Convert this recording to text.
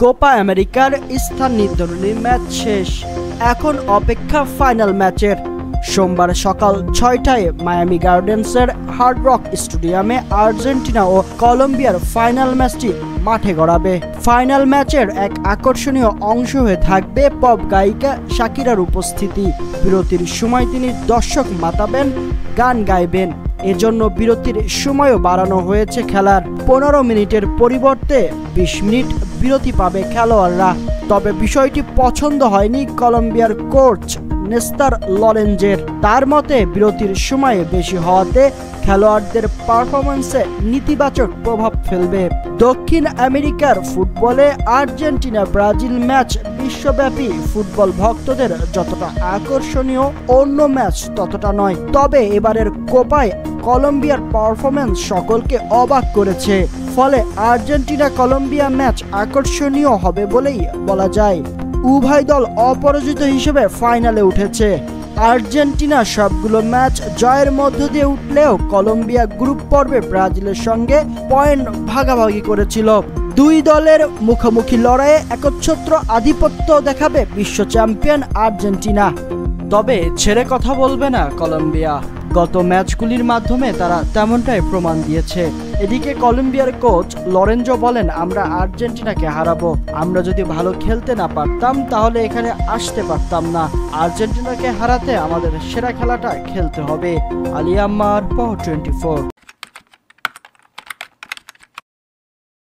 Copa আমেরিকার স্থান নির্ধারণী ম্যাচ শেষ, এখন অপেক্ষা ফাইনাল ম্যাচের। সোমবার সকাল 6টায় মায়ামি গার্ডেন্সের হার্ড রক স্টেডিয়ামে আর্জেন্টিনা ও কলম্বিয়ার ফাইনাল ম্যাচটি মাঠে গড়াবে। ফাইনাল ম্যাচের এক আকর্ষণীয় অংশ হয়ে থাকবে পপ গায়িকা শাকিরার উপস্থিতি। বিরতির সময় তিনি দর্শক মাতাবেন, গান গাইবেন। এজন্য বিরতির সময়ও বাড়ানো হয়েছে খেলার। 15 মিনিটের পরিবর্তে 20 মিনিট বিরতি পাবে খেলোয়াড়রা। তবে বিষয়টি পছন্দ হয়নি কলম্বিয়ার কোচ নেস্তার লরেঞ্জের। তার মতে বিরতির সময় বেশি হওয়াতে খেলোয়াড়দের পারফরম্যান্সে নেতিবাচক প্রভাব ফেলবে। দক্ষিণ আমেরিকার ফুটবলে আর্জেন্টিনা ব্রাজিল ম্যাচ বিশ্বব্যাপী ফুটবল ভক্তদের যতটা আকর্ষণীয়, অন্য ম্যাচ ততটা নয়। তবে এবারের কোপায় কলম্বিয়ার পারফরম্যান্স সকলকে অবাক করেছে। ফলে আর্জেন্টিনা কলম্বিয়া ম্যাচ আকর্ষণীয় হবে বলেই বলা যায়। উভয় দল অপরাজিত হিসেবে ফাইনালে উঠেছে। আর্জেন্টিনা সবগুলো ম্যাচ জয়ের মধ্য দিয়ে উঠলেও কলম্বিয়া গ্রুপ পর্বে ব্রাজিলের সঙ্গে পয়েন্ট ভাগাভাগি করেছিল। দুই দলের মুখোমুখি লড়াইয়ে একচ্ছত্র আধিপত্য দেখাবে বিশ্ব চ্যাম্পিয়ন আর্জেন্টিনা। তবে ছেড়ে কথা বলবে না কলম্বিয়া। গত ম্যাচগুলির মাধ্যমে তারা তেমনটাই প্রমাণ দিয়েছে। এদিকে কলম্বিয়ার কোচ লরেঞ্জো বলেন, আমরা আর্জেন্টিনাকে হারাবো। আমরা যদি ভালো খেলতে না পারতাম তাহলে এখানে আসতে পারতাম না। আর্জেন্টিনাকে হারাতে আমাদের সেরা খেলাটা খেলতে হবে। আলী আম্মার, পাওয়ার 24।